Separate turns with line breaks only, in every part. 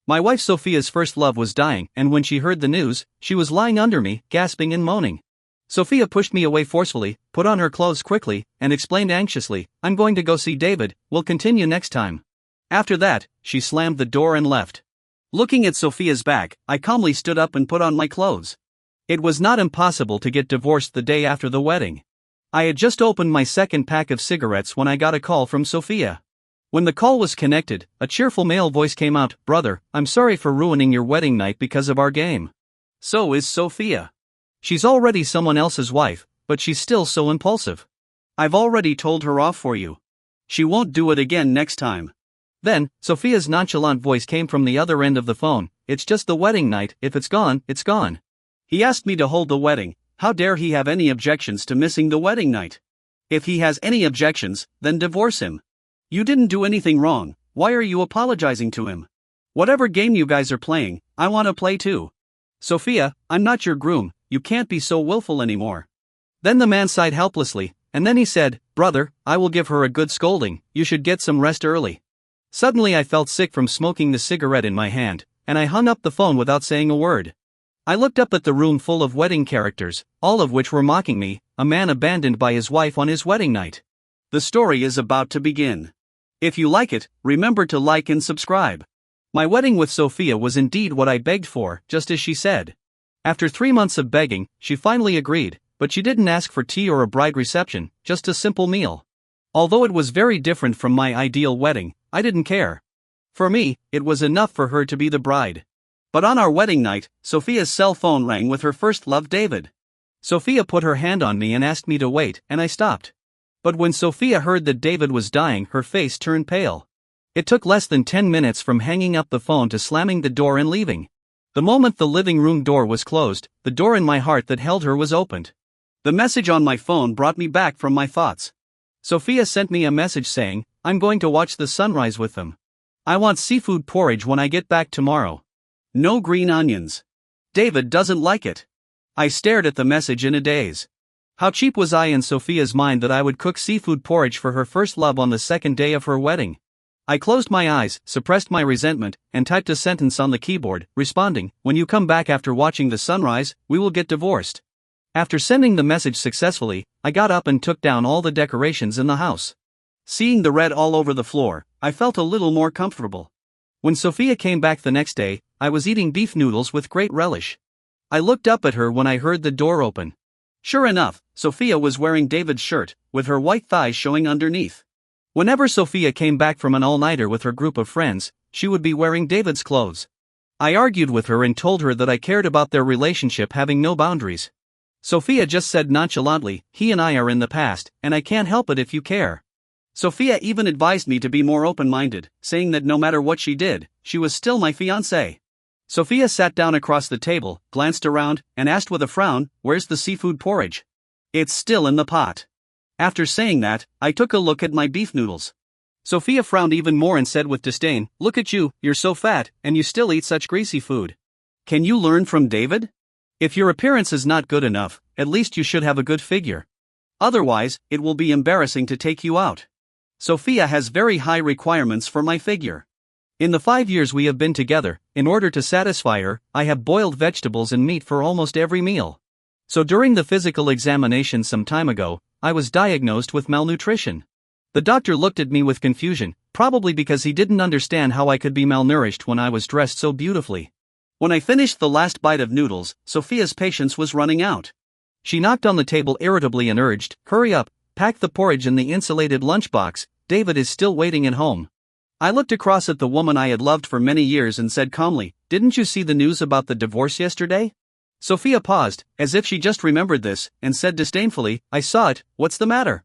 My wife Sophia's first love was dying, and when she heard the news, she was lying under me, gasping and moaning. Sophia pushed me away forcefully, put on her clothes quickly, and explained anxiously, "I'm going to go see David, we'll continue next time." After that, she slammed the door and left. Looking at Sophia's back, I calmly stood up and put on my clothes. It was not impossible to get divorced the day after the wedding. I had just opened my second pack of cigarettes when I got a call from Sophia. When the call was connected, a cheerful male voice came out, "Brother, I'm sorry for ruining your wedding night because of our game." So is Sophia. She's already someone else's wife, but she's still so impulsive. I've already told her off for you. She won't do it again next time. Then, Sophia's nonchalant voice came from the other end of the phone, "It's just the wedding night, if it's gone, it's gone." He asked me to hold the wedding. How dare he have any objections to missing the wedding night? If he has any objections, then divorce him. You didn't do anything wrong, why are you apologizing to him? Whatever game you guys are playing, I want to play too. Sophia, I'm not your groom, you can't be so willful anymore. Then the man sighed helplessly, and then he said, "Brother, I will give her a good scolding, you should get some rest early." Suddenly I felt sick from smoking the cigarette in my hand, and I hung up the phone without saying a word. I looked up at the room full of wedding characters, all of which were mocking me, a man abandoned by his wife on his wedding night. The story is about to begin. If you like it, remember to like and subscribe. My wedding with Sophia was indeed what I begged for, just as she said. After 3 months of begging, she finally agreed, but she didn't ask for tea or a bride reception, just a simple meal. Although it was very different from my ideal wedding, I didn't care. For me, it was enough for her to be the bride. But on our wedding night, Sophia's cell phone rang with her first love, David. Sophia put her hand on me and asked me to wait, and I stopped. But when Sophia heard that David was dying, her face turned pale. It took less than 10 minutes from hanging up the phone to slamming the door and leaving. The moment the living room door was closed, the door in my heart that held her was opened. The message on my phone brought me back from my thoughts. Sophia sent me a message saying, "I'm going to watch the sunrise with them. I want seafood porridge when I get back tomorrow. No green onions. David doesn't like it." I stared at the message in a daze. How cheap was I in Sophia's mind that I would cook seafood porridge for her first love on the second day of her wedding? I closed my eyes, suppressed my resentment, and typed a sentence on the keyboard, responding, "When you come back after watching the sunrise, we will get divorced." After sending the message successfully, I got up and took down all the decorations in the house. Seeing the red all over the floor, I felt a little more comfortable. When Sophia came back the next day, I was eating beef noodles with great relish. I looked up at her when I heard the door open. Sure enough, Sophia was wearing David's shirt, with her white thighs showing underneath. Whenever Sophia came back from an all-nighter with her group of friends, she would be wearing David's clothes. I argued with her and told her that I cared about their relationship having no boundaries. Sophia just said nonchalantly, "He and I are in the past, and I can't help it if you care." Sophia even advised me to be more open-minded, saying that no matter what she did, she was still my fiancée. Sophia sat down across the table, glanced around, and asked with a frown, "Where's the seafood porridge?" "It's still in the pot." After saying that, I took a look at my beef noodles. Sophia frowned even more and said with disdain, "Look at you, you're so fat, and you still eat such greasy food. Can you learn from David? If your appearance is not good enough, at least you should have a good figure. Otherwise, it will be embarrassing to take you out. Sophia has very high requirements for my figure. In the 5 years we have been together, in order to satisfy her, I have boiled vegetables and meat for almost every meal. So during the physical examination some time ago, I was diagnosed with malnutrition. The doctor looked at me with confusion, probably because he didn't understand how I could be malnourished when I was dressed so beautifully. When I finished the last bite of noodles, Sophia's patience was running out. She knocked on the table irritably and urged, "Hurry up, pack the porridge in the insulated lunchbox, David is still waiting at home." I looked across at the woman I had loved for many years and said calmly, "Didn't you see the news about the divorce yesterday?" Sophia paused, as if she just remembered this, and said disdainfully, "I saw it, what's the matter?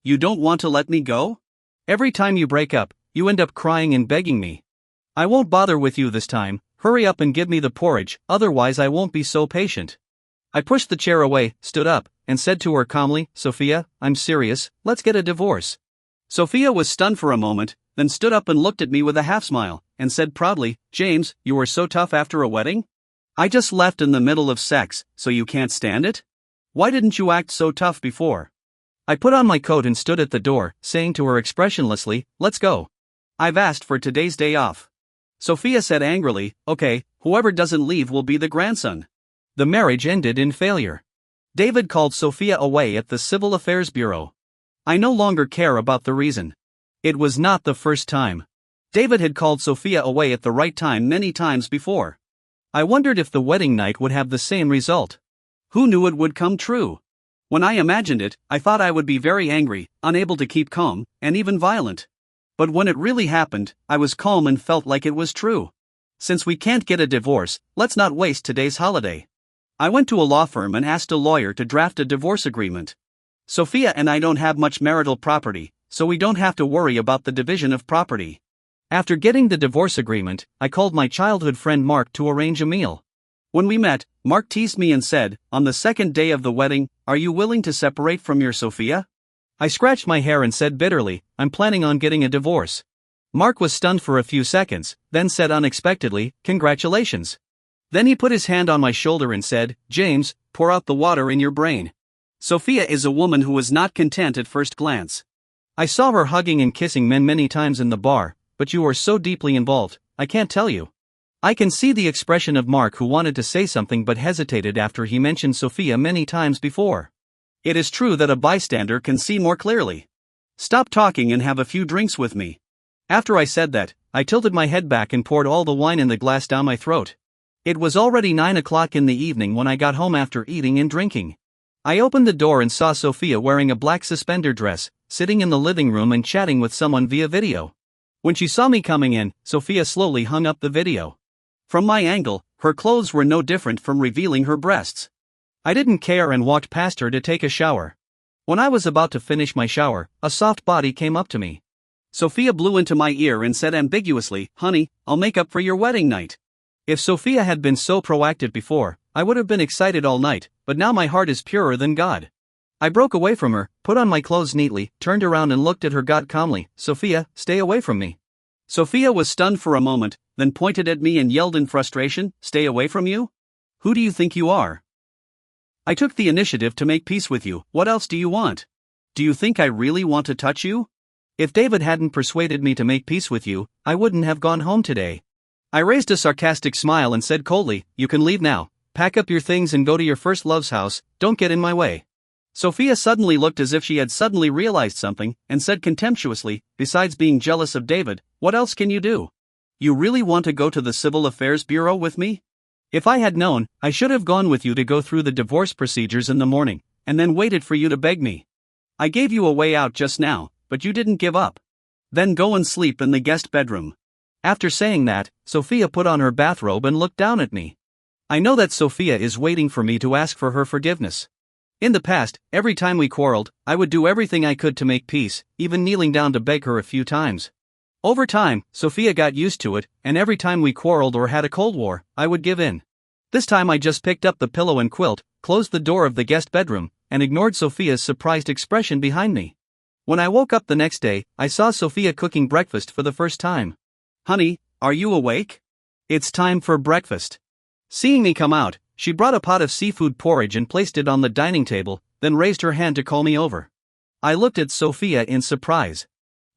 You don't want to let me go? Every time you break up, you end up crying and begging me. I won't bother with you this time, hurry up and give me the porridge, otherwise I won't be so patient." I pushed the chair away, stood up, and said to her calmly, "Sophia, I'm serious, let's get a divorce." Sophia was stunned for a moment, then stood up and looked at me with a half-smile, and said proudly, "James, you were so tough after a wedding? I just left in the middle of sex, so you can't stand it? Why didn't you act so tough before?" I put on my coat and stood at the door, saying to her expressionlessly, "Let's go. I've asked for today's day off." Sophia said angrily, okay, whoever doesn't leave will be the grandson. The marriage ended in failure. David called Sophia away at the Civil Affairs Bureau. I no longer care about the reason. It was not the first time. David had called Sophia away at the right time many times before. I wondered if the wedding night would have the same result. Who knew it would come true? When I imagined it, I thought I would be very angry, unable to keep calm, and even violent. But when it really happened, I was calm and felt like it was true. Since we can't get a divorce, let's not waste today's holiday. I went to a law firm and asked a lawyer to draft a divorce agreement. Sophia and I don't have much marital property, so we don't have to worry about the division of property. After getting the divorce agreement, I called my childhood friend Mark to arrange a meal. When we met, Mark teased me and said, on the second day of the wedding, "Are you willing to separate from your Sophia?" I scratched my hair and said bitterly, "I'm planning on getting a divorce." Mark was stunned for a few seconds, then said unexpectedly, "Congratulations." Then he put his hand on my shoulder and said, "James, pour out the water in your brain. Sophia is a woman who is not content at first glance. I saw her hugging and kissing men many times in the bar, but you are so deeply involved, I can't tell you." I can see the expression of Mark, who wanted to say something but hesitated after he mentioned Sophia many times before. It is true that a bystander can see more clearly. "Stop talking and have a few drinks with me." After I said that, I tilted my head back and poured all the wine in the glass down my throat. It was already 9 o'clock in the evening when I got home after eating and drinking. I opened the door and saw Sophia wearing a black suspender dress, sitting in the living room and chatting with someone via video. When she saw me coming in, Sophia slowly hung up the video. From my angle, her clothes were no different from revealing her breasts. I didn't care and walked past her to take a shower. When I was about to finish my shower, a soft body came up to me. Sophia blew into my ear and said ambiguously, "Honey, I'll make up for your wedding night." If Sophia had been so proactive before, I would have been excited all night, but now my heart is purer than God. I broke away from her, put on my clothes neatly, turned around and looked at her God calmly, "Sophia, stay away from me." Sophia was stunned for a moment, then pointed at me and yelled in frustration, "Stay away from you? Who do you think you are? I took the initiative to make peace with you, what else do you want? Do you think I really want to touch you? If David hadn't persuaded me to make peace with you, I wouldn't have gone home today." I raised a sarcastic smile and said coldly, "You can leave now. Pack up your things and go to your first love's house, don't get in my way." Sophia suddenly looked as if she had suddenly realized something, and said contemptuously, "Besides being jealous of David, what else can you do? You really want to go to the Civil Affairs Bureau with me? If I had known, I should have gone with you to go through the divorce procedures in the morning, and then waited for you to beg me. I gave you a way out just now, but you didn't give up. Then go and sleep in the guest bedroom." After saying that, Sophia put on her bathrobe and looked down at me. I know that Sophia is waiting for me to ask for her forgiveness. In the past, every time we quarreled, I would do everything I could to make peace, even kneeling down to beg her a few times. Over time, Sophia got used to it, and every time we quarreled or had a cold war, I would give in. This time I just picked up the pillow and quilt, closed the door of the guest bedroom, and ignored Sophia's surprised expression behind me. When I woke up the next day, I saw Sophia cooking breakfast for the first time. "Honey, are you awake? It's time for breakfast." Seeing me come out, she brought a pot of seafood porridge and placed it on the dining table, then raised her hand to call me over. I looked at Sophia in surprise.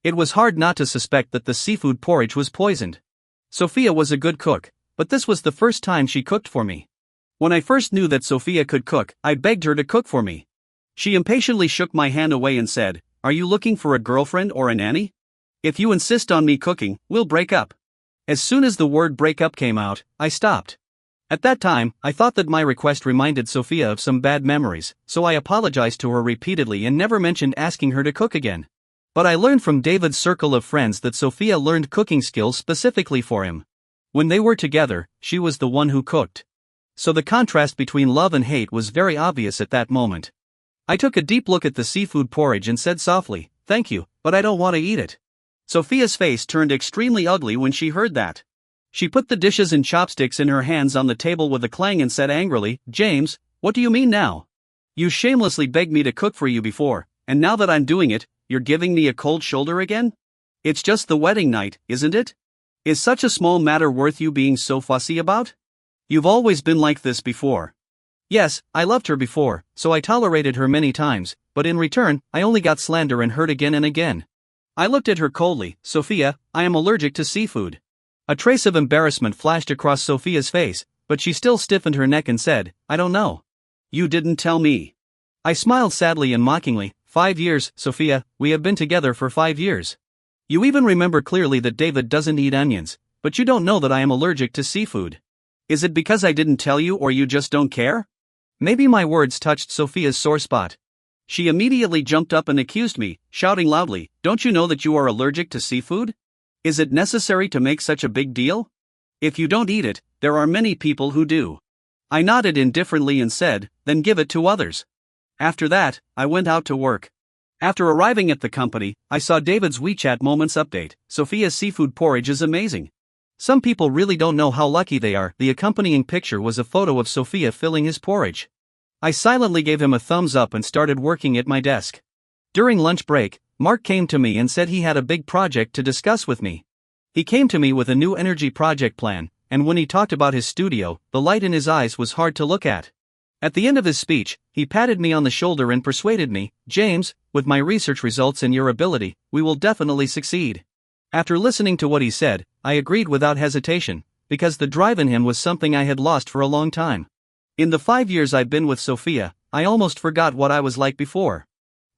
It was hard not to suspect that the seafood porridge was poisoned. Sophia was a good cook, but this was the first time she cooked for me. When I first knew that Sophia could cook, I begged her to cook for me. She impatiently shook my hand away and said, "Are you looking for a girlfriend or a nanny? If you insist on me cooking, we'll break up." As soon as the word break up came out, I stopped. At that time, I thought that my request reminded Sophia of some bad memories, so I apologized to her repeatedly and never mentioned asking her to cook again. But I learned from David's circle of friends that Sophia learned cooking skills specifically for him. When they were together, she was the one who cooked. So the contrast between love and hate was very obvious at that moment. I took a deep look at the seafood porridge and said softly, "Thank you, but I don't want to eat it." Sophia's face turned extremely ugly when she heard that. She put the dishes and chopsticks in her hands on the table with a clang and said angrily, "James, what do you mean now? You shamelessly begged me to cook for you before, and now that I'm doing it, you're giving me a cold shoulder again? It's just the wedding night, isn't it? Is such a small matter worth you being so fussy about? You've always been like this before." Yes, I loved her before, so I tolerated her many times, but in return, I only got slander and hurt again and again. I looked at her coldly. "Sophia, I am allergic to seafood. A trace of embarrassment flashed across Sophia's face, but she still stiffened her neck and said, I don't know.
You didn't tell me.
I smiled sadly and mockingly. 5 years, Sophia, we have been together for 5 years. You even remember clearly that David doesn't eat onions, but you don't know that I am allergic to seafood.
Is it because I didn't tell you or you just don't care?
Maybe my words touched Sophia's sore spot.
She immediately jumped up and accused me, shouting loudly, Don't you know that you are allergic to seafood? Is it necessary to make such a big deal? If you don't eat it, there are many people who do. I nodded indifferently and said, Then give it to others. After that, I went out to work. After arriving at the company, I saw David's WeChat Moments update. Sophia's seafood porridge is amazing. Some people really don't know how lucky they are. The accompanying picture was a photo of Sophia filling his porridge. I silently gave him a thumbs up and started working at my desk. During lunch break, Mark came to me and said he had a big project to discuss with me. He came to me with a new energy project plan, and when he talked about his studio, the light in his eyes was hard to look at. At the end of his speech, he patted me on the shoulder and persuaded me, James, with my research results and your ability, we will definitely succeed. After listening to what he said, I agreed without hesitation, because the drive in him was something I had lost for a long time. In the 5 years I've been with Sophia, I almost forgot what I was like before.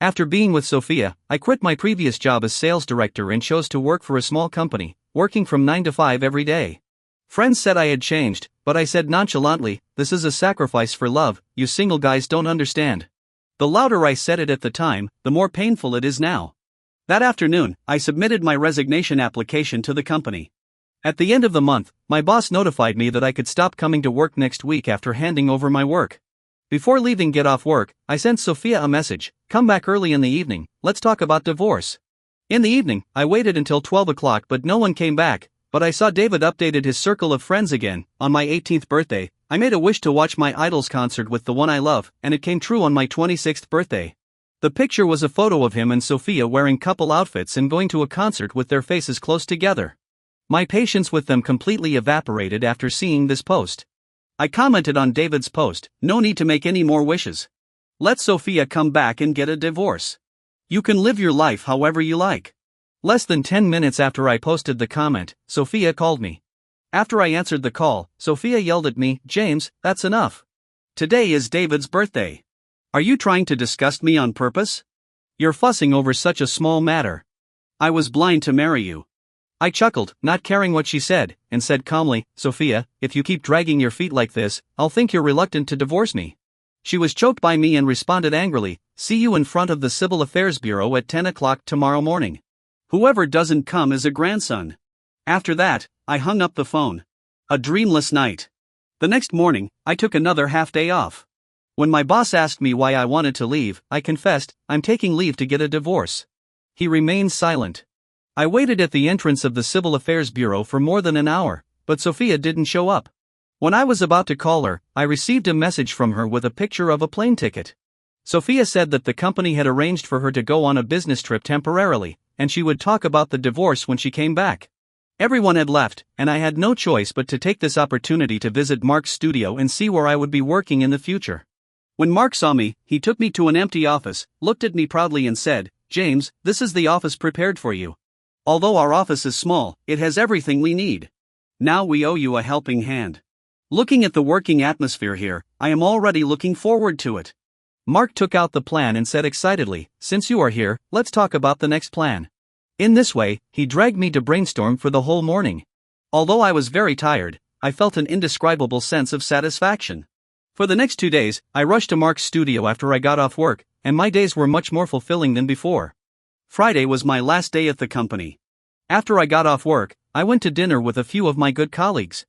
After being with Sophia, I quit my previous job as sales director and chose to work for a small company, working from 9 to 5 every day. Friends said I had changed, but I said nonchalantly, this is a sacrifice for love, you single guys don't understand. The louder I said it at the time, the more painful it is now. That afternoon, I submitted my resignation application to the company. At the end of the month, my boss notified me that I could stop coming to work next week after handing over my work. Before leaving Get Off Work, I sent Sophia a message, come back early in the evening, let's talk about divorce. In the evening, I waited until 12 o'clock but no one came back. But I saw David updated his circle of friends again. On my 18th birthday, I made a wish to watch my Idols concert with the one I love, and it came true on my 26th birthday. The picture was a photo of him and Sophia wearing couple outfits and going to a concert with their faces close together. My patience with them completely evaporated after seeing this post. I commented on David's post, no need to make any more wishes. Let Sophia come back and get a divorce. You can live your life however you like. Less than 10 minutes after I posted the comment, Sophia called me. After I answered the call, Sophia yelled at me, James, that's enough. Today is David's birthday. Are you trying to disgust me on purpose? You're fussing over such a small matter. I was blind to marry you. I chuckled, not caring what she said, and said calmly, Sophia, if you keep dragging your feet like this, I'll think you're reluctant to divorce me. She was choked by me and responded angrily, see you in front of the Civil Affairs Bureau at 10 o'clock tomorrow morning. Whoever doesn't come is a grandson. After that, I hung up the phone. A dreamless night. The next morning, I took another half day off. When my boss asked me why I wanted to leave, I confessed, I'm taking leave to get a divorce. He remained silent. I waited at the entrance of the Civil Affairs Bureau for more than an hour, but Sophia didn't show up. When I was about to call her, I received a message from her with a picture of a plane ticket. Sophia said that the company had arranged for her to go on a business trip temporarily, and she would talk about the divorce when she came back. Everyone had left, and I had no choice but to take this opportunity to visit Mark's studio and see where I would be working in the future. When Mark saw me, he took me to an empty office, looked at me proudly and said, James, this is the office prepared for you. Although our office is small, it has everything we need. Now we owe you a helping hand. Looking at the working atmosphere here, I am already looking forward to it. Mark took out the plan and said excitedly, since you are here, let's talk about the next plan. In this way, he dragged me to brainstorm for the whole morning. Although I was very tired, I felt an indescribable sense of satisfaction. For the next 2 days, I rushed to Mark's studio after I got off work, and my days were much more fulfilling than before. Friday was my last day at the company. After I got off work, I went to dinner with a few of my good colleagues.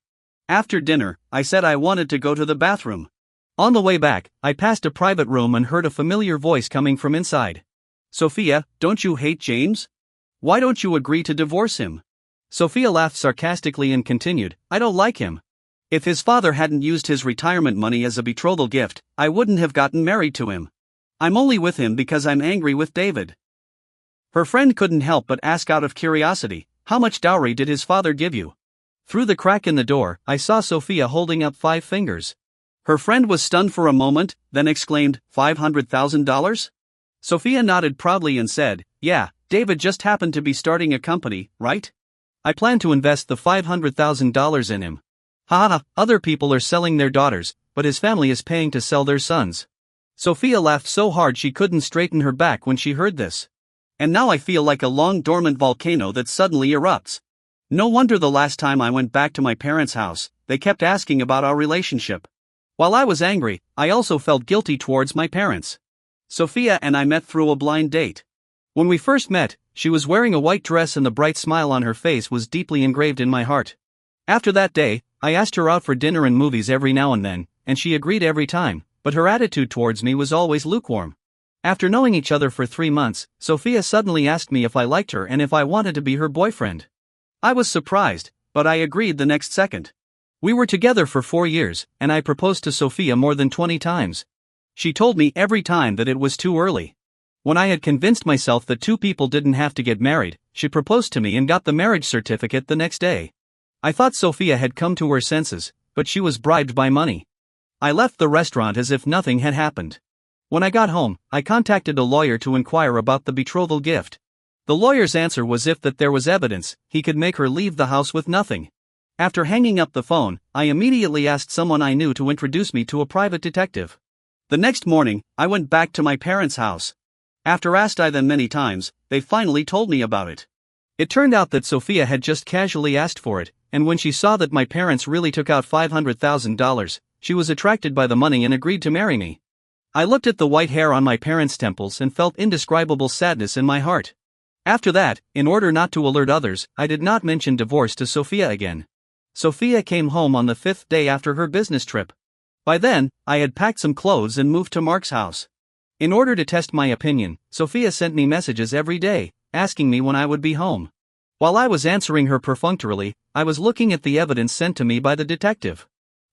After dinner, I said I wanted to go to the bathroom. On the way back, I passed a private room and heard a familiar voice coming from inside. Sophia, don't you hate James? Why don't you agree to divorce him? Sophia laughed sarcastically and continued, I don't like him. If his father hadn't used his retirement money as a betrothal gift, I wouldn't have gotten married to him. I'm only with him because I'm angry with David. Her friend couldn't help but ask out of curiosity, how much dowry did his father give you? Through the crack in the door, I saw Sophia holding up 5 fingers. Her friend was stunned for a moment, then exclaimed, $500,000? Sophia nodded proudly and said, yeah, David just happened to be starting a company, right?
I plan to invest the $500,000 in him. Haha, other people are selling their daughters, but his family is paying to sell their sons. Sophia laughed so hard she couldn't straighten her back when she heard this. And now I feel like a long dormant volcano that suddenly erupts. No wonder the last time I went back to my parents' house, they kept asking about our relationship. While I was angry, I also felt guilty towards my parents. Sophia and I met through a blind date. When we first met, she was wearing a white dress and the bright smile on her face was deeply engraved in my heart. After that day, I asked her out for dinner and movies every now and then, and she agreed every time, but her attitude towards me was always lukewarm. After knowing each other for 3 months, Sophia suddenly asked me if I liked her and if I wanted to be her boyfriend. I was surprised, but I agreed the next second. We were together for 4 years, and I proposed to Sophia more than 20 times. She told me every time that it was too early. When I had convinced myself that two people didn't have to get married, she proposed to me and got the marriage certificate the next day. I thought Sophia had come to her senses, but she was bribed by money. I left the restaurant as if nothing had happened. When I got home, I contacted a lawyer to inquire about the betrothal gift. The lawyer's answer was if that there was evidence, he could make her leave the house with nothing. After hanging up the phone, I immediately asked someone I knew to introduce me to a private detective. The next morning, I went back to my parents' house. After asking them many times, they finally told me about it. It turned out that Sophia had just casually asked for it, and when she saw that my parents really took out $500,000, she was attracted by the money and agreed to marry me. I looked at the white hair on my parents' temples and felt indescribable sadness in my heart. After that, in order not to alert others, I did not mention divorce to Sophia again. Sophia came home on the 5th day after her business trip. By then, I had packed some clothes and moved to Mark's house. In order to test my opinion, Sophia sent me messages every day, asking me when I would be home. While I was answering her perfunctorily, I was looking at the evidence sent to me by the detective.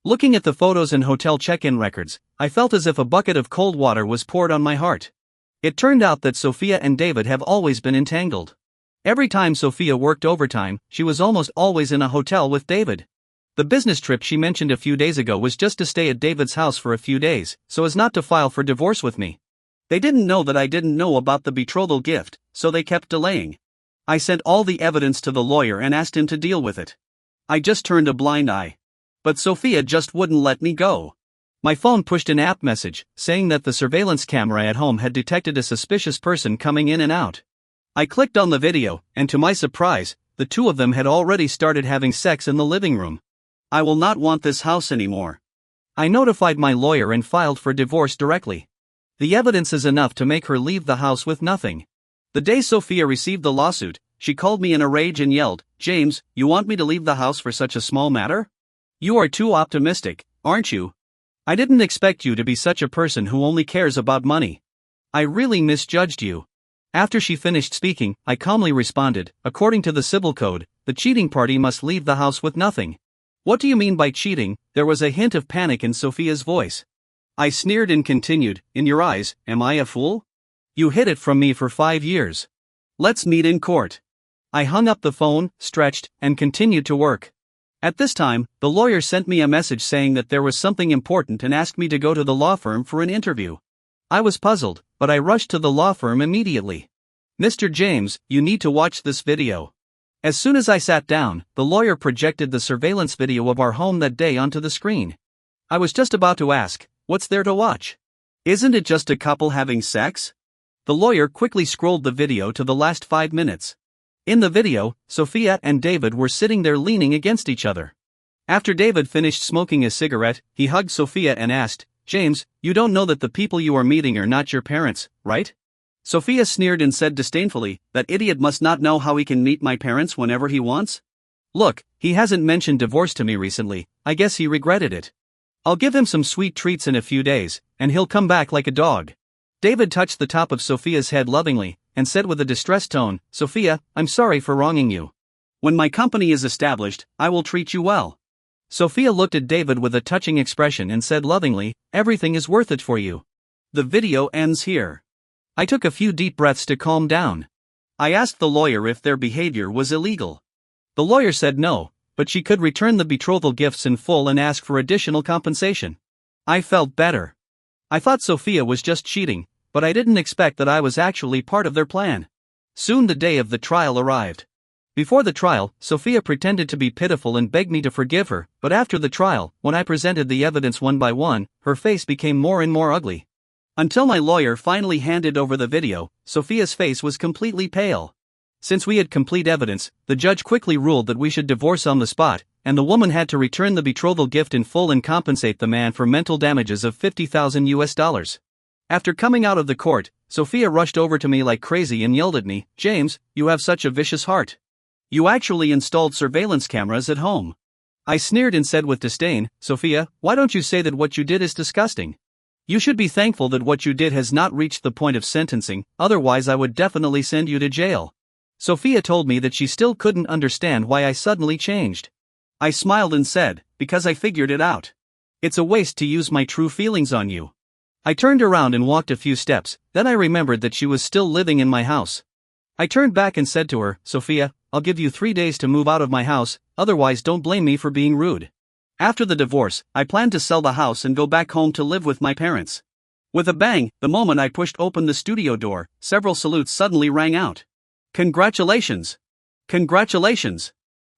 Looking at the photos and hotel check-in records, I felt as if a bucket of cold water was poured on my heart. It turned out that Sophia and David have always been entangled. Every time Sophia worked overtime, she was almost always in a hotel with David. The business trip she mentioned a few days ago was just to stay at David's house for a few days, so as not to file for divorce with me. They didn't know that I didn't know about the betrothal gift, so they kept delaying. I sent all the evidence to the lawyer and asked him to deal with it. I just turned a blind eye. But Sophia just wouldn't let me go. My phone pushed an app message, saying that the surveillance camera at home had detected a suspicious person coming in and out. I clicked on the video, and to my surprise, the two of them had already started having sex in the living room. I will not want this house anymore. I notified my lawyer and filed for divorce directly. The evidence is enough to make her leave the house with nothing. The day Sophia received the lawsuit, she called me in a rage and yelled, "James, you want me to leave the house for such a small matter? You are too optimistic, aren't you? I didn't expect you to be such a person who only cares about money. I really misjudged you." After she finished speaking, I calmly responded, "According to the civil code, the cheating party must leave the house with nothing." "What do you mean by cheating?" There was a hint of panic in Sophia's voice. I sneered and continued, "In your eyes, am I a fool? You hid it from me for 5 years. Let's meet in court." I hung up the phone, stretched, and continued to work. At this time, the lawyer sent me a message saying that there was something important and asked me to go to the law firm for an interview. I was puzzled, but I rushed to the law firm immediately. "Mr. James, you need to watch this video." As soon as I sat down, the lawyer projected the surveillance video of our home that day onto the screen. I was just about to ask, "What's there to watch? Isn't it just a couple having sex?" The lawyer quickly scrolled the video to the last 5 minutes. In the video, Sophia and David were sitting there leaning against each other. After David finished smoking a cigarette, he hugged Sophia and asked, "James, you don't know that the people you are meeting are not your parents, right?" Sophia sneered and said disdainfully, "That idiot must not know how he can meet my parents whenever he wants? Look, he hasn't mentioned divorce to me recently, I guess he regretted it. I'll give him some sweet treats in a few days, and he'll come back like a dog." David touched the top of Sophia's head lovingly, and said with a distressed tone, "Sophia, I'm sorry for wronging you. When my company is established, I will treat you well." Sophia looked at David with a touching expression and said lovingly, "Everything is worth it for you." The video ends here. I took a few deep breaths to calm down. I asked the lawyer if their behavior was illegal. The lawyer said no, but she could return the betrothal gifts in full and ask for additional compensation. I felt better. I thought Sophia was just cheating, but I didn't expect that I was actually part of their plan. Soon the day of the trial arrived. Before the trial, Sophia pretended to be pitiful and begged me to forgive her, but after the trial, when I presented the evidence one by one, her face became more and more ugly. Until my lawyer finally handed over the video, Sophia's face was completely pale. Since we had complete evidence, the judge quickly ruled that we should divorce on the spot, and the woman had to return the betrothal gift in full and compensate the man for mental damages of $50,000. After coming out of the court, Sophia rushed over to me like crazy and yelled at me, "James, you have such a vicious heart. You actually installed surveillance cameras at home." I sneered and said with disdain, "Sophia, why don't you say that what you did is disgusting? You should be thankful that what you did has not reached the point of sentencing, otherwise I would definitely send you to jail." Sophia told me that she still couldn't understand why I suddenly changed. I smiled and said, "Because I figured it out. It's a waste to use my true feelings on you." I turned around and walked a few steps, then I remembered that she was still living in my house. I turned back and said to her, "Sophia, I'll give you 3 days to move out of my house, otherwise don't blame me for being rude." After the divorce, I planned to sell the house and go back home to live with my parents. With a bang, the moment I pushed open the studio door, several salutes suddenly rang out. "Congratulations! Congratulations!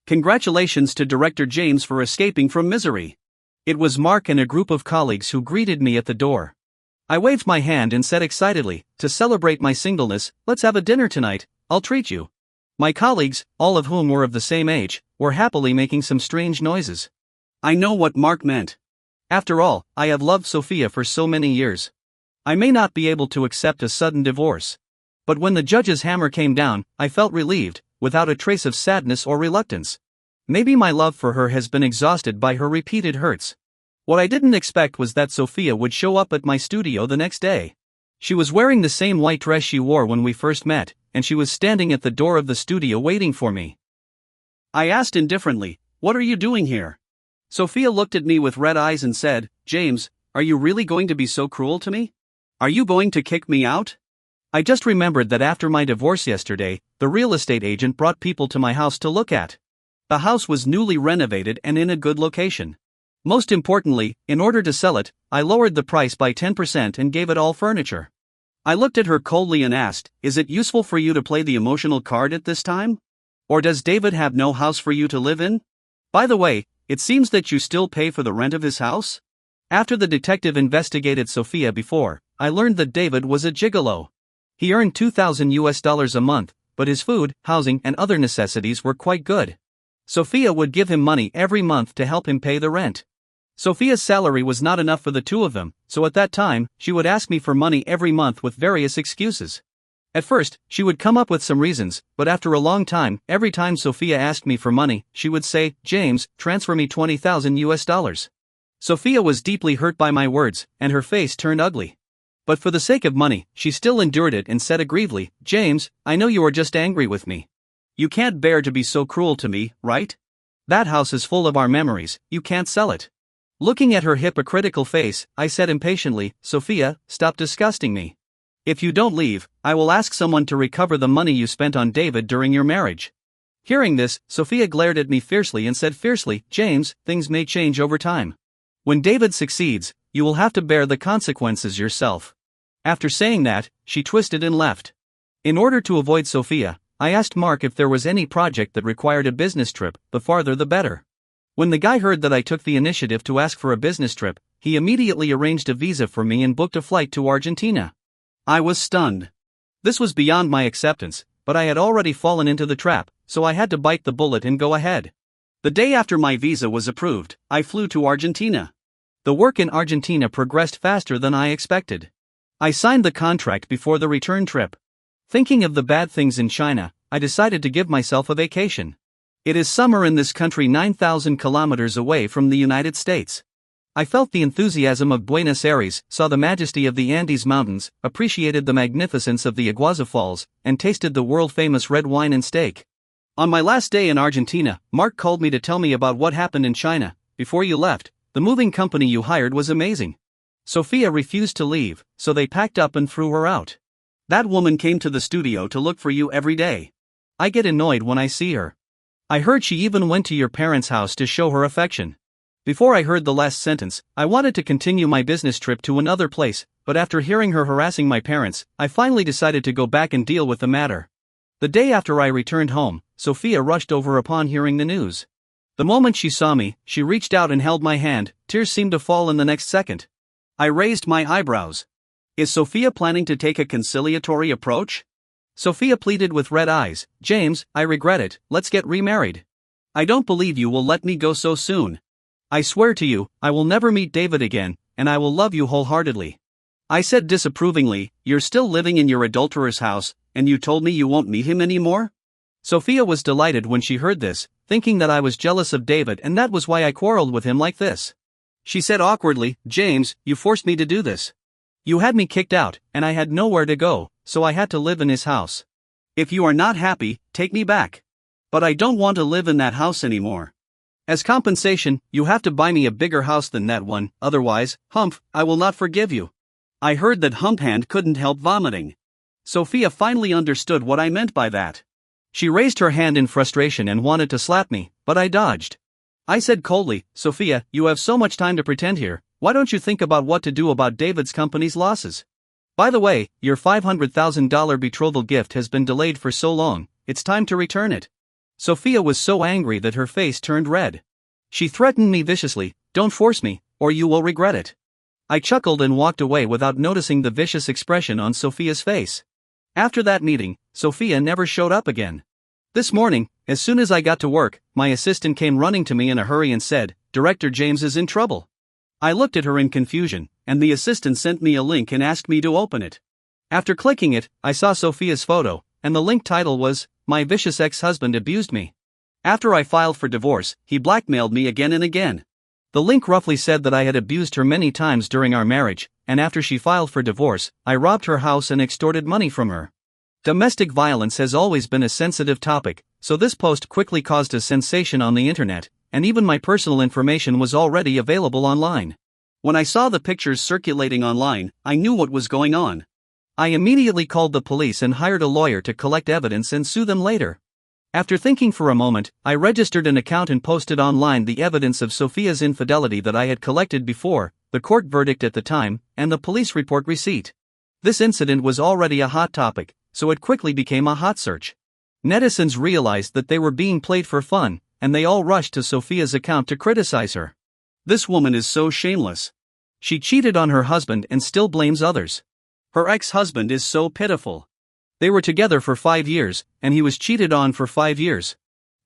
Congratulations to Director James for escaping from misery." It was Mark and a group of colleagues who greeted me at the door. I waved my hand and said excitedly, "To celebrate my singleness, let's have a dinner tonight, I'll treat you." My colleagues, all of whom were of the same age, were happily making some strange noises. I know what Mark meant. After all, I have loved Sophia for so many years. I may not be able to accept a sudden divorce. But when the judge's hammer came down, I felt relieved, without a trace of sadness or reluctance. Maybe my love for her has been exhausted by her repeated hurts. What I didn't expect was that Sophia would show up at my studio the next day. She was wearing the same white dress she wore when we first met, and she was standing at the door of the studio waiting for me. I asked indifferently, "What are you doing here?" Sophia looked at me with red eyes and said, "James, are you really going to be so cruel to me? Are you going to kick me out?" I just remembered that after my divorce yesterday, the real estate agent brought people to my house to look at. The house was newly renovated and in a good location. Most importantly, in order to sell it, I lowered the price by 10% and gave it all furniture. I looked at her coldly and asked, "Is it useful for you to play the emotional card at this time? Or does David have no house for you to live in? By the way, it seems that you still pay for the rent of his house?" After the detective investigated Sophia before, I learned that David was a gigolo. He earned $2,000 a month, but his food, housing, and other necessities were quite good. Sophia would give him money every month to help him pay the rent. Sophia's salary was not enough for the two of them, so at that time, she would ask me for money every month with various excuses. At first, she would come up with some reasons, but after a long time, every time Sophia asked me for money, she would say, "James, transfer me $20,000. Sophia was deeply hurt by my words, and her face turned ugly. But for the sake of money, she still endured it and said aggrievedly, "James, I know you are just angry with me. You can't bear to be so cruel to me, right? That house is full of our memories, you can't sell it." Looking at her hypocritical face, I said impatiently, "Sophia, stop disgusting me. If you don't leave, I will ask someone to recover the money you spent on David during your marriage." Hearing this, Sophia glared at me fiercely and said fiercely, "James, things may change over time. When David succeeds, you will have to bear the consequences yourself." After saying that, she twisted and left. In order to avoid Sophia, I asked Mark if there was any project that required a business trip, the farther the better. When the guy heard that I took the initiative to ask for a business trip, he immediately arranged a visa for me and booked a flight to Argentina. I was stunned. This was beyond my acceptance, but I had already fallen into the trap, so I had to bite the bullet and go ahead. The day after my visa was approved, I flew to Argentina. The work in Argentina progressed faster than I expected. I signed the contract before the return trip. Thinking of the bad things in China, I decided to give myself a vacation. It is summer in this country 9,000 kilometers away from the United States. I felt the enthusiasm of Buenos Aires, saw the majesty of the Andes Mountains, appreciated the magnificence of the Iguazu Falls, and tasted the world-famous red wine and steak. On my last day in Argentina, Mark called me to tell me about what happened in China. "Before you left, the moving company you hired was amazing. Sophia refused to leave, so they packed up and threw her out. That woman came to the studio to look for you every day. I get annoyed when I see her. I heard she even went to your parents' house to show her affection." Before I heard the last sentence, I wanted to continue my business trip to another place, but after hearing her harassing my parents, I finally decided to go back and deal with the matter. The day after I returned home, Sophia rushed over upon hearing the news. The moment she saw me, she reached out and held my hand. Tears seemed to fall in the next second. I raised my eyebrows. Is Sophia planning to take a conciliatory approach? Sophia pleaded with red eyes. James, I regret it, let's get remarried. I don't believe you will let me go so soon. I swear to you, I will never meet David again, and I will love you wholeheartedly. I said disapprovingly, you're still living in your adulterer's house, and you told me you won't meet him anymore? Sophia was delighted when she heard this, thinking that I was jealous of David and that was why I quarreled with him like this. She said awkwardly, James, you forced me to do this. You had me kicked out, and I had nowhere to go, so I had to live in his house. If you are not happy, take me back. But I don't want to live in that house anymore. As compensation, you have to buy me a bigger house than that one, otherwise, Humph, I will not forgive you. I heard that Humphand couldn't help vomiting. Sophia finally understood what I meant by that. She raised her hand in frustration and wanted to slap me, but I dodged. I said coldly, Sophia, you have so much time to pretend here, why don't you think about what to do about David's company's losses? By the way, your $500,000 betrothal gift has been delayed for so long, it's time to return it. Sophia was so angry that her face turned red. She threatened me viciously, don't force me, or you will regret it. I chuckled and walked away without noticing the vicious expression on Sophia's face. After that meeting, Sophia never showed up again. This morning, as soon as I got to work, my assistant came running to me in a hurry and said, Director James is in trouble. I looked at her in confusion, and the assistant sent me a link and asked me to open it. After clicking it, I saw Sophia's photo, and the link title was, My Vicious Ex-Husband Abused Me. After I filed for divorce, he blackmailed me again and again. The link roughly said that I had abused her many times during our marriage, and after she filed for divorce, I robbed her house and extorted money from her. Domestic violence has always been a sensitive topic, so this post quickly caused a sensation on the internet, and even my personal information was already available online. When I saw the pictures circulating online, I knew what was going on. I immediately called the police and hired a lawyer to collect evidence and sue them later. After thinking for a moment, I registered an account and posted online the evidence of Sophia's infidelity that I had collected before, the court verdict at the time, and the police report receipt. This incident was already a hot topic, so it quickly became a hot search. Netizens realized that they were being played for fun, and they all rushed to Sophia's account to criticize her. This woman is so shameless. She cheated on her husband and still blames others. Her ex-husband is so pitiful. They were together for 5 years, and he was cheated on for 5 years.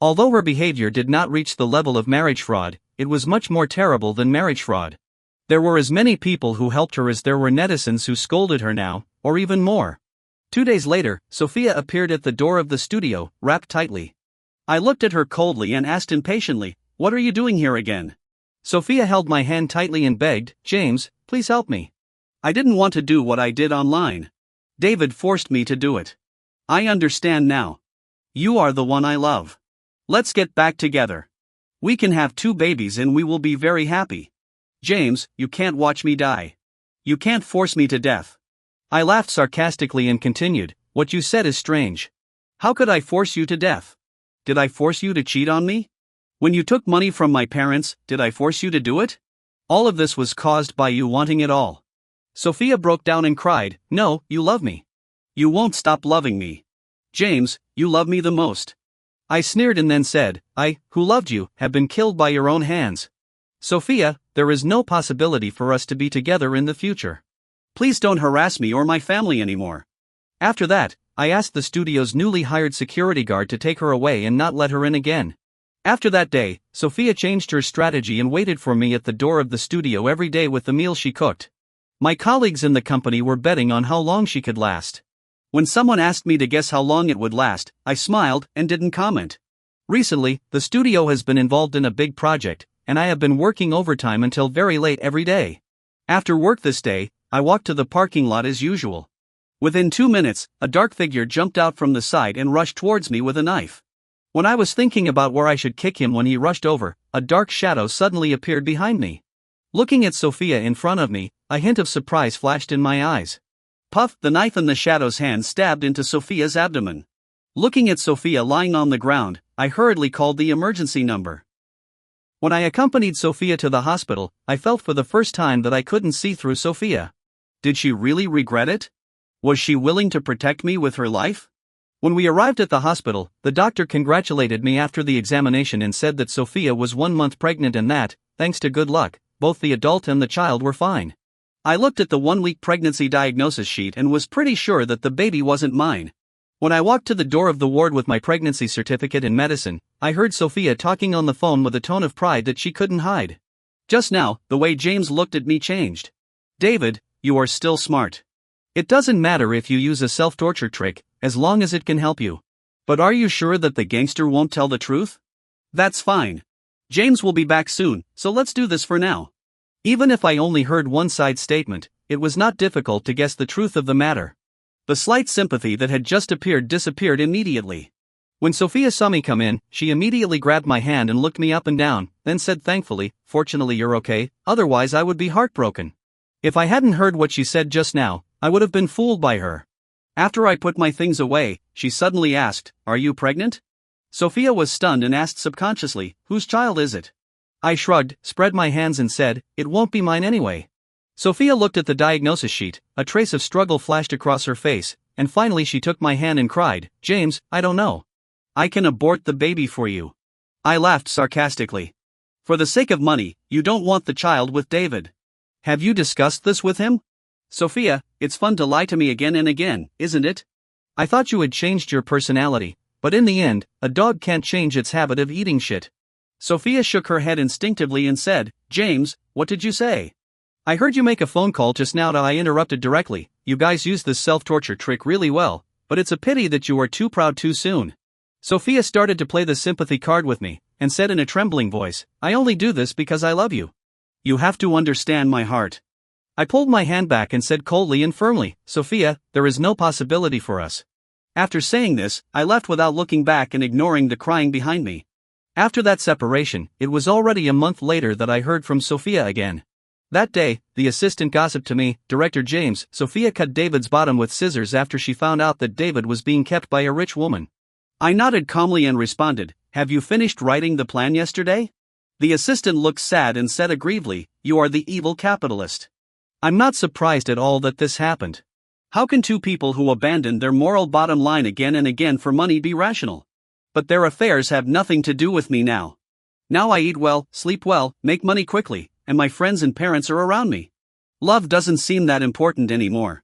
Although her behavior did not reach the level of marriage fraud, it was much more terrible than marriage fraud. There were as many people who helped her as there were netizens who scolded her now, or even more. 2 days later, Sophia appeared at the door of the studio, wrapped tightly. I looked at her coldly and asked impatiently, What are you doing here again? Sophia held my hand tightly and begged, James, please help me. I didn't want to do what I did online. David forced me to do it. I understand now. You are the one I love. Let's get back together. We can have 2 babies and we will be very happy. James, you can't watch me die. You can't force me to death. I laughed sarcastically and continued, What you said is strange. How could I force you to death? Did I force you to cheat on me? When you took money from my parents, did I force you to do it? All of this was caused by you wanting it all. Sophia broke down and cried, No, you love me. You won't stop loving me. James, you love me the most. I sneered and then said, I, who loved you, have been killed by your own hands. Sophia, there is no possibility for us to be together in the future. Please don't harass me or my family anymore. After that, I asked the studio's newly hired security guard to take her away and not let her in again. After that day, Sophia changed her strategy and waited for me at the door of the studio every day with the meal she cooked. My colleagues in the company were betting on how long she could last. When someone asked me to guess how long it would last, I smiled and didn't comment. Recently, the studio has been involved in a big project, and I have been working overtime until very late every day. After work this day, I walked to the parking lot as usual. Within 2 minutes, a dark figure jumped out from the side and rushed towards me with a knife. When I was thinking about where I should kick him when he rushed over, a dark shadow suddenly appeared behind me. Looking at Sophia in front of me, a hint of surprise flashed in my eyes. Puff, the knife in the shadow's hand stabbed into Sophia's abdomen. Looking at Sophia lying on the ground, I hurriedly called the emergency number. When I accompanied Sophia to the hospital, I felt for the first time that I couldn't see through Sophia. Did she really regret it? Was she willing to protect me with her life? When we arrived at the hospital, the doctor congratulated me after the examination and said that Sophia was 1 month pregnant and that, thanks to good luck, both the adult and the child were fine. I looked at the 1-week pregnancy diagnosis sheet and was pretty sure that the baby wasn't mine. When I walked to the door of the ward with my pregnancy certificate and medicine, I heard Sophia talking on the phone with a tone of pride that she couldn't hide. Just now, the way James looked at me changed. "David, you are still smart. It doesn't matter if you use a self-torture trick, as long as it can help you. But are you sure that the gangster won't tell the truth?" "That's fine. James will be back soon, so let's do this for now." Even if I only heard one side statement, it was not difficult to guess the truth of the matter. The slight sympathy that had just appeared disappeared immediately. When Sophia saw me come in, she immediately grabbed my hand and looked me up and down, then said thankfully, "Fortunately you're okay, otherwise I would be heartbroken." If I hadn't heard what she said just now, I would have been fooled by her. After I put my things away, she suddenly asked, "Are you pregnant?" Sophia was stunned and asked subconsciously, "Whose child is it?" I shrugged, spread my hands and said, "It won't be mine anyway." Sophia looked at the diagnosis sheet, a trace of struggle flashed across her face, and finally she took my hand and cried, "James, I don't know. I can abort the baby for you." I laughed sarcastically. "For the sake of money, you don't want the child with David. Have you discussed this with him?" "Sophia, it's fun to lie to me again and again, isn't it? I thought you had changed your personality, but in the end, a dog can't change its habit of eating shit." Sophia shook her head instinctively and said, "James, what did you say?" "I heard you make a phone call just now. I interrupted directly. You guys use this self-torture trick really well, but it's a pity that you are too proud too soon." Sophia started to play the sympathy card with me, and said in a trembling voice, "I only do this because I love you. You have to understand my heart." I pulled my hand back and said coldly and firmly, "Sophia, there is no possibility for us." After saying this, I left without looking back and ignoring the crying behind me. After that separation, it was already a month later that I heard from Sophia again. That day, the assistant gossiped to me, "Director James, Sophia cut David's bottom with scissors after she found out that David was being kept by a rich woman." I nodded calmly and responded, "Have you finished writing the plan yesterday?" The assistant looked sad and said aggrievedly, "You are the evil capitalist." I'm not surprised at all that this happened. How can two people who abandon their moral bottom line again and again for money be rational? But their affairs have nothing to do with me now. Now I eat well, sleep well, make money quickly, and my friends and parents are around me. Love doesn't seem that important anymore.